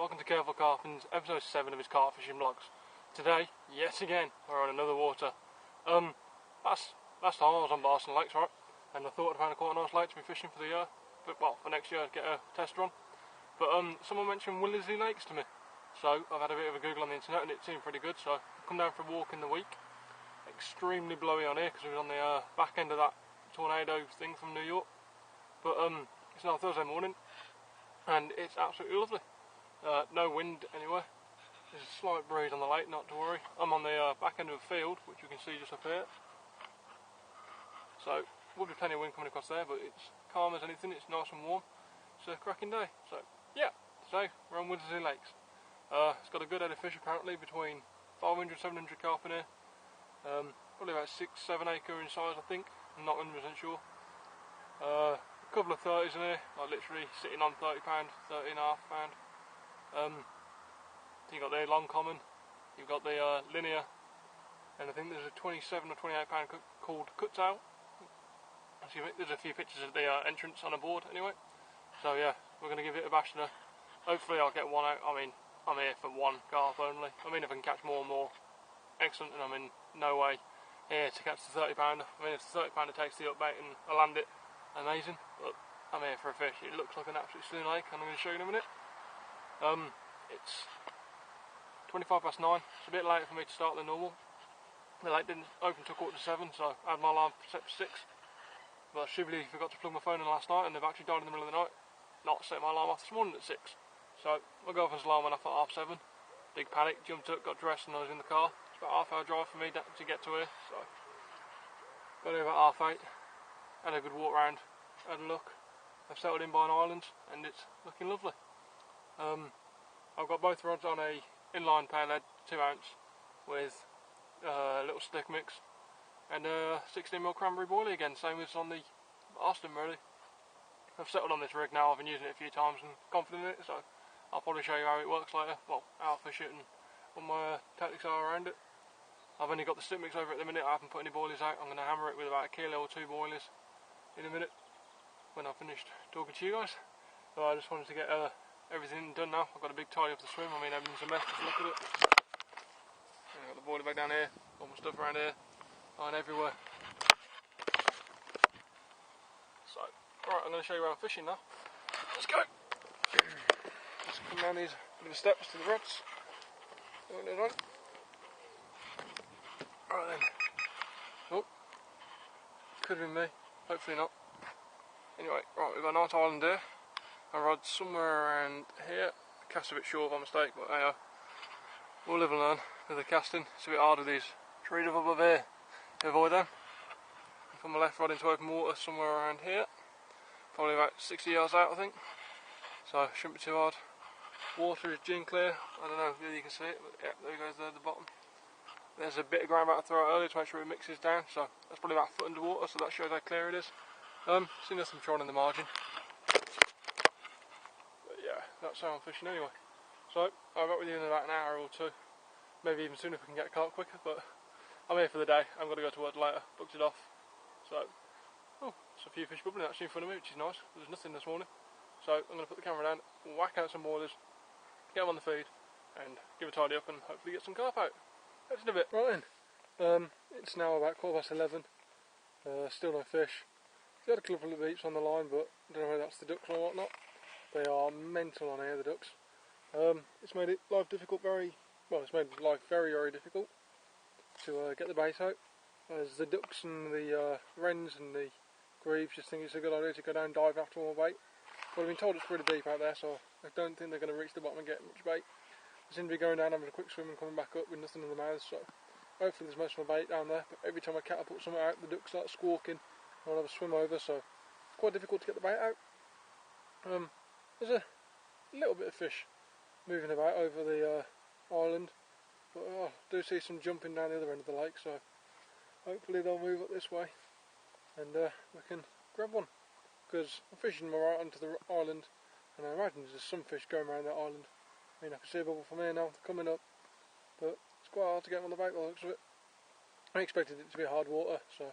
welcome to CarefulCarping's episode 7 of his carp fishing vlogs. Today, yet again, we're on another water. Last time I was on Barson Lakes, right? And I thought I'd found a quite nice lake to be fishing for the year, for next year to get a test run. But someone mentioned Willesley lakes to me, so I've had a bit of a Google on the internet and it seemed pretty good. So I've come down for a walk in the week. Extremely blowy on here because we were on the back end of that tornado thing from New York. But it's now Thursday morning and it's absolutely lovely. No wind anywhere. There's a slight breeze on the lake, not to worry. I'm on the back end of a field, which you can see just up here. So, will be plenty of wind coming across there, but it's calm as anything, it's nice and warm. It's a cracking day. So, yeah, today we're on Willesley Lakes. It's got a good head of fish apparently, between 500 700 carp in here. Probably about 6-7 acre in size, I think. I'm not 100% sure. A couple of 30s in here, like literally sitting on £30, £30.5. You've got the long common, you've got the linear, and I think there's a 27 or 28 pound called cuttail. There's a few pictures of the entrance on a board anyway. So yeah, we're going to give it a bash today. Hopefully I'll get one out. I mean, I'm here for one carp only. I mean, if I can catch more and more, excellent, and I'm in no way here to catch the 30 pounder. I mean, if the 30 pounder takes the upbait and I land it, amazing, but I'm here for a fish. It looks like an absolute stunning lake, and I'm going to show you in a minute. It's 9:25. It's a bit later for me to start than normal. The lake didn't open till 6:45, so I had my alarm set for 6. But I stupidly forgot to plug my phone in last night, and they've actually died in the middle of the night. Not set my alarm off this morning at 6. So my girlfriend's alarm went off at 7:30. Big panic, jumped up, got dressed, and I was in the car. It's about a half-hour drive for me to get to here, so got here about 8:30. Had a good walk round, had a look. I've settled in by an island, and it's looking lovely. I've got both rods on a inline pale head, 2 ounce, with a little stick mix, and a 16mm cranberry boilie again, same as on the Austin really. I've settled on this rig now, I've been using it a few times and confident in it, so I'll probably show you how it works later, well, how I fish it and what my tactics are around it. I've only got the stick mix over at the minute, I haven't put any boilies out. I'm going to hammer it with about 1 kilo or 2 boilies in a minute when I've finished talking to you guys. So I just wanted to get everything done now. I've got a big tidy of the swim, I mean everything's a mess, just look at it. I've got the boilie bag down here, all my stuff around here, and everywhere. So, alright, I'm going to show you where I'm fishing now. Let's go! Let's come down these little steps to the rods. Right then. Oh, could have been me, hopefully not. Anyway, right, we've got a nice island here. My rod's somewhere around here. I cast a bit short by mistake, but hey, we'll live and learn with the casting. It's a bit hard with these trees up above here to avoid them. I put my left rod into open water somewhere around here, probably about 60 yards out I think, so it shouldn't be too hard. Water is gin clear, I don't know if you can see it, but yeah, there it goes there at the bottom. There's a bit of ground about to throw out earlier to make sure it mixes down, so that's probably about a foot underwater, so that shows how clear it is. See nothing trolling the margin. But yeah, that's how I'm fishing anyway. So, I'll be back with you in about an hour or two. Maybe even sooner if we can get a carp quicker, but I'm here for the day. I'm going to go to work later, booked it off. So, oh, there's a few fish bubbling actually in front of me, which is nice. There's nothing this morning. So, I'm going to put the camera down, whack out some boilers, get them on the feed, and give a tidy up and hopefully get some carp out. That's in a bit. Right then, it's now about 11:15. Still no fish. Got a couple of beeps on the line, but I don't know whether that's the ducks or whatnot. They are mental on here, the ducks. It's made life difficult, it's made life very, very difficult to get the bait out. As the ducks and the wrens and the grebes just think it's a good idea to go down and dive after more bait. But I've been told it's pretty deep out there, so I don't think they're going to reach the bottom and get much bait. They seem to be going down, having a quick swim and coming back up with nothing in the mouths, so hopefully there's most of my bait down there. But every time I catapult something out, the ducks start squawking. I'll have a swim over, so it's quite difficult to get the bait out. There's a little bit of fish moving about over the island, but I do see some jumping down the other end of the lake, so hopefully they'll move up this way and we can grab one, because I'm fishing right onto the island and I imagine there's some fish going around that island. I mean, I can see a bubble from here now, they're coming up, but it's quite hard to get them on the bait by the looks of it. I expected it to be hard water, so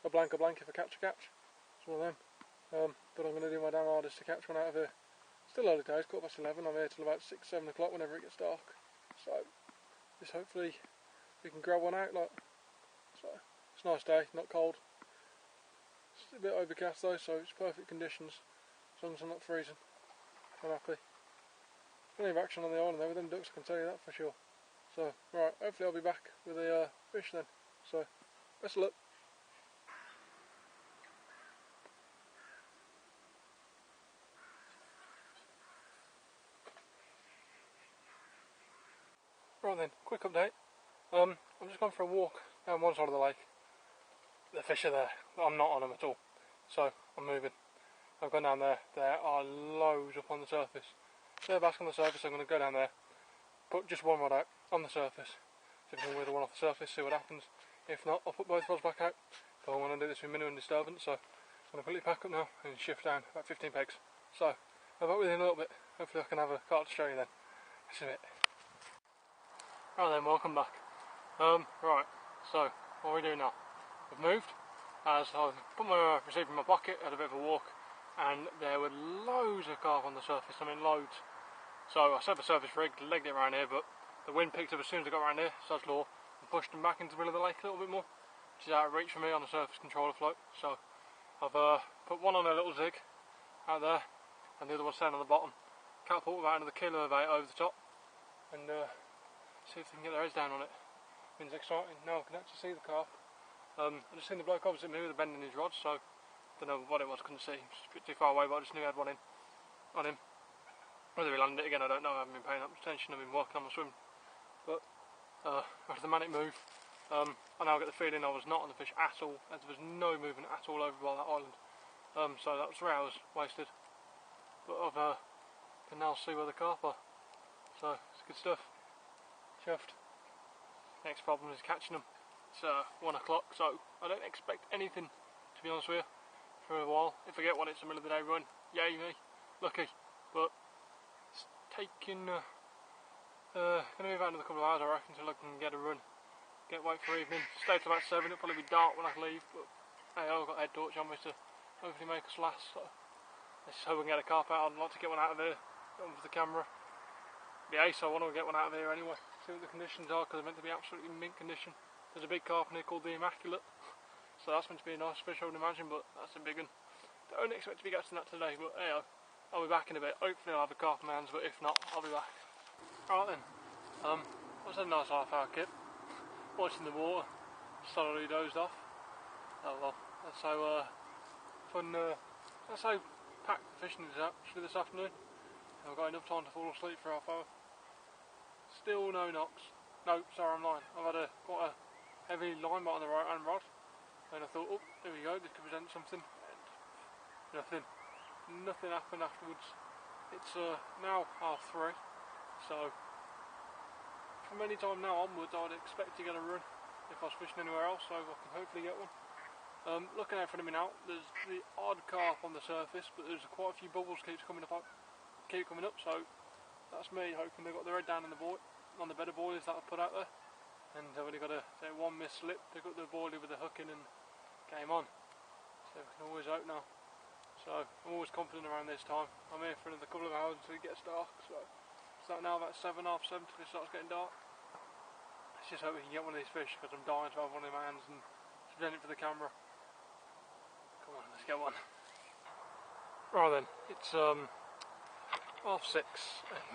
a blank if I catch a catch. It's one of them. But I'm going to do my damn hardest to catch one out of here. still early days, 11:15. I'm here till about 6-7 o'clock whenever it gets dark. So this hopefully we can grab one out. Like, so it's a nice day, not cold. It's a bit overcast though, so it's perfect conditions. As long as I'm not freezing, I'm happy. Plenty of action on the island there with them ducks, I can tell you that for sure. So right, hopefully I'll be back with a fish then. So best of luck. Right then, quick update. I'm just going for a walk down one side of the lake. The fish are there, but I'm not on them at all. So I'm moving. I've gone down there. There are loads up on the surface. They're back on the surface. I'm going to go down there, put just one rod out on the surface. See if I can wheel one off the surface, see what happens. If not, I'll put both rods back out. But I want to do this with minimum disturbance, so I'm going to quickly pack up now and shift down about 15 pegs. So I'll be back with you in a little bit. Hopefully I can have a carp to show you then. This is it. Right then, welcome back. Right, so what are we doing now? I've moved, as I've put my receiver in my pocket, had a bit of a walk, and there were loads of carp on the surface, I mean loads. So I set the surface rig, legged it around here, but the wind picked up as soon as I got around here, sod's law, and pushed them back into the middle of the lake a little bit more, which is out of reach for me on a surface controller float. So I've put one on a little zig out there, and the other one standing on the bottom. Catapult about another kilo of bait over the top, and see if they can get their heads down on it. It's exciting. Now I can actually see the carp. I just seen the bloke opposite me with a bend in his rod, so don't know what it was, couldn't see. It's a bit too far away, but I just knew I had one in on him. Whether he landed it again, I don't know. I haven't been paying that much attention. I've been working on my swim. But after the manic move, I now get the feeling I was not on the fish at all, as there was no movement at all over by that island. So that was 3 hours wasted. But I can now see where the carp are. So it's good stuff. Chuffed. Next problem is catching them. It's 1 o'clock, so I don't expect anything, to be honest with you, for a while. If I get one, it's a middle of the day run. Yay me, lucky. But it's taking going to be about another couple of hours, I reckon, until I can get a run. Wait for evening. Stay till about 7. It'll probably be dark when I leave, but hey, I've got a head torch on me to hopefully make us last. So let's just hope we can get a carp out. I'd like to get one out of here, get one for the camera. The ace, I want to get one out of here anyway. See what the conditions are, because they're meant to be absolutely mint condition. There's a big carp in here called the Immaculate, so that's meant to be a nice fish, I would imagine, but that's a big one. Don't expect to be catching that today, but hey, I'll be back in a bit. Hopefully I'll have a carp in my hands, but if not, I'll be back. Alright then, I was had a nice half-hour kip, watching the water, solidly dozed off. Oh well, that's how fun, that's how packed the fishing is actually this afternoon. I've got enough time to fall asleep for half hour. Still no knocks. No, sorry, I'm lying. I've had quite a heavy line bite on the right hand rod, and I thought, oh, there we go, this could present something. And nothing happened afterwards. It's now 3:30, so from any time now onwards I'd expect to get a run if I was fishing anywhere else, so I can hopefully get one. Looking out for me now, there's the odd carp on the surface, but there's quite a few bubbles keep coming up, so that's me hoping they've got their head down in the boy, on the bed of boilies that I've put out there. And I've only got to say one miss slip, pick up the boilie with the hook in and game on. So we can always hope now. So I'm always confident around this time. I'm here for another couple of hours until it gets dark. So it's like now about 7, half 7 till it starts getting dark. Let's just hope we can get one of these fish, because I'm dying to have one in my hands and present it for the camera. Come on, let's get one. Right then, it's 6:30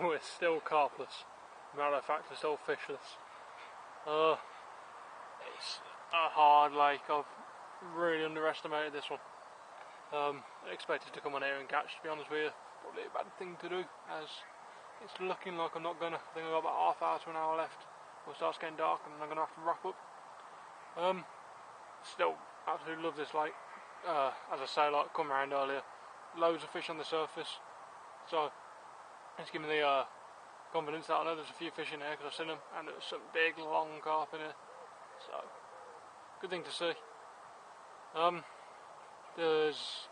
and we're still carpless. Matter of fact, we're still fishless. It's a hard lake. I've really underestimated this one. I expected to come on here and catch, to be honest with you. Probably a bad thing to do, as it's looking like I'm not gonna. I think I've got about half hour to an hour left. It starts getting dark and I'm gonna have to wrap up. Still absolutely love this lake. As I say, like come around earlier, loads of fish on the surface. So it's giving me the confidence that I know there's a few fish in here, because I've seen them, and there's some big long carp in here, so good thing to see. There's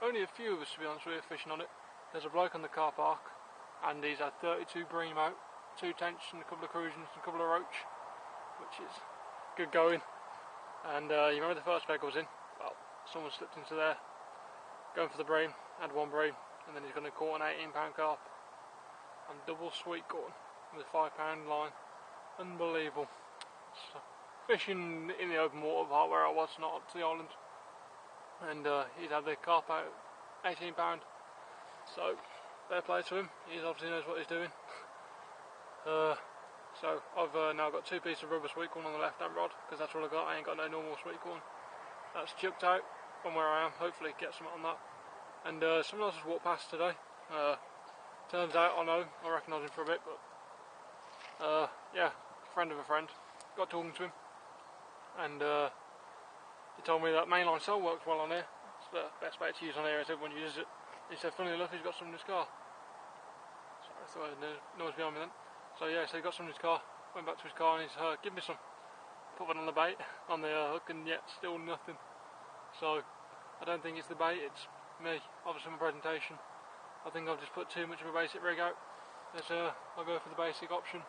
only a few of us, to be honest with you, fishing on it. There's a bloke on the car park, and he's had 32 bream out, 2 tench and a couple of cruisins and a couple of roach, which is good going. And you remember the first peg I was in? Well, someone slipped into there, going for the bream, had 1 bream, and then he's going to caught an 18-pound carp and double sweet corn with a 5-pound line. Unbelievable. So, fishing in the open water part where I was, not up to the island, and he's had the carp out 18-pound. So fair play to him. He obviously knows what he's doing. So I've now got 2 pieces of rubber sweet corn on the left hand rod, because that's all I got. I ain't got no normal sweet corn. That's chucked out from where I am. Hopefully get some on that. And someone else has walked past today. Turns out I recognise him for a bit, but yeah, friend of a friend. Got talking to him, and he told me that mainline cell works well on here. It's the best bait to use on here as everyone uses it. He said, funny enough, he's got some in his car. Sorry, I thought I heard noise behind me then. So yeah, so he got some in his car, went back to his car and he's give me some. Put one on the bait, on the hook, and yet still nothing. So I don't think it's the bait, it's me. Obviously my presentation. I think I've just put too much of a basic rig out. I'll go for the basic option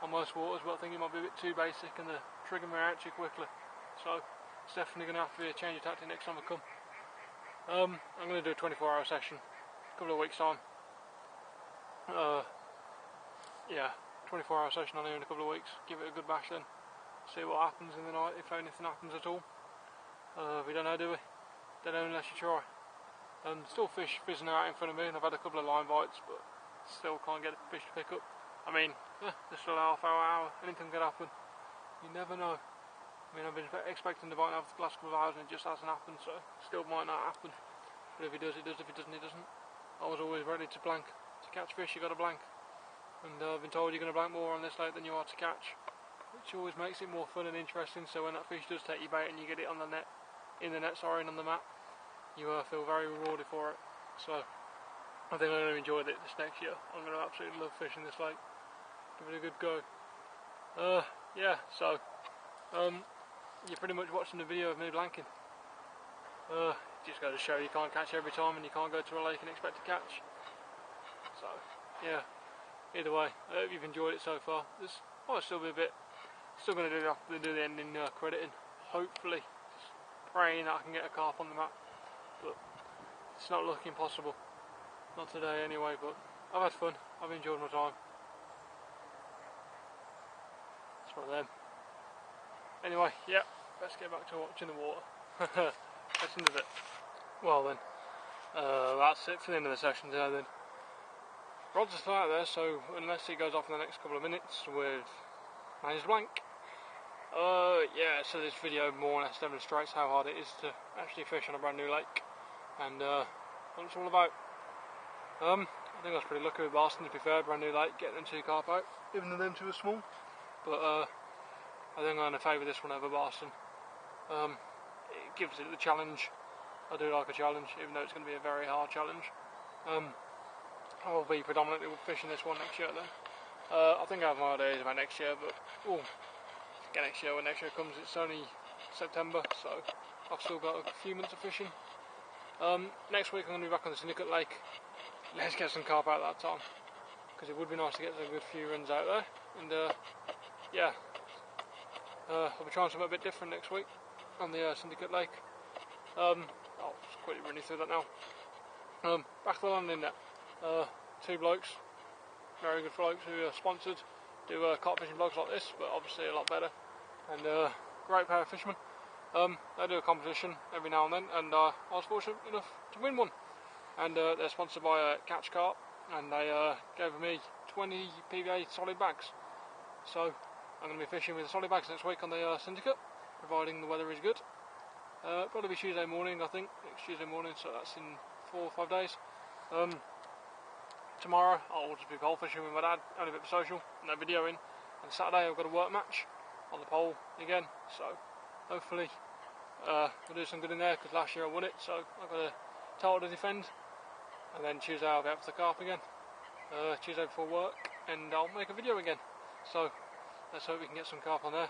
on most waters, but I think it might be a bit too basic and the trigger may out too quickly. So it's definitely going to have to be a change of tactic next time I come. I'm going to do a 24-hour session, a couple of weeks time. Yeah, 24-hour session on here in a couple of weeks. Give it a good bash then. See what happens in the night, if anything happens at all. We don't know, do we? Don't know unless you try. Still fish fizzing out in front of me, and I've had a couple of line bites, but still can't get a fish to pick up. I mean, there's still a half hour, anything could happen. You never know. I mean, I've been expecting to bite now for the last couple of hours and it just hasn't happened, so still might not happen. But if he does, he does. If he doesn't, he doesn't. I was always ready to blank. To catch fish, you got to blank. And I've been told you're going to blank more on this lake than you are to catch, which always makes it more fun and interesting. So when that fish does take your bait and you get it on the net, and on the mat, you feel very rewarded for it. So I think I'm going to enjoy it this next year. I'm going to absolutely love fishing this lake. Give it a good go. Yeah, so you're pretty much watching the video of me blanking. Just goes to show you can't catch every time, and you can't go to a lake and expect to catch. So yeah, either way, I hope you've enjoyed it so far. This might still be a bit. Still going to do the ending crediting. Hopefully, just praying that I can get a carp on the map, but it's not looking possible. Not today anyway. But I've had fun. I've enjoyed my time. It's one of them. Anyway, yeah, let's get back to watching the water. Let's into it. Well then, that's it for the end of the session today then. Rods are still out there, so unless it goes off in the next couple of minutes, we've managed blank. Yeah, so this video more or less demonstrates how hard it is to actually fish on a brand new lake, and what it's all about. I think I was pretty lucky with Boston, to be fair. Brand new lake, getting them 2 carp out, even though them 2 are small. But I think I'm going to favour this one over Boston. It gives it the challenge. I do like a challenge, even though it's going to be a very hard challenge. I will be predominantly fishing this one next year then. I think I have my ideas about next year, but get next year when next year comes. It's only September, so I've still got a few months of fishing. Next week I'm going to be back on the Syndicate Lake. Let's get some carp out that time, because it would be nice to get a good few runs out there. And yeah, I'll be trying something a bit different next week on the Syndicate Lake. I'll just quickly run you through that now. Back to the landing net. 2 blokes, very good blokes who are sponsored, do carp fishing vlogs like this, but obviously a lot better, and great pair of fishermen. They do a competition every now and then, and I was fortunate enough to win one. And they're sponsored by Catch Carp, and they gave me 20 PVA solid bags. So I'm going to be fishing with solid bags next week on the Syndicate, providing the weather is good. Probably be Tuesday morning, I think, next Tuesday morning, so that's in 4 or 5 days. Tomorrow I'll just be pole fishing with my dad, only a bit of social, no videoing. And Saturday I've got a work match on the pole again, so hopefully we'll do some good in there, because last year I won it, so I've got a title to defend. And then Tuesday I'll be up for the carp again, Tuesday before work, and I'll make a video again. So let's hope we can get some carp on there.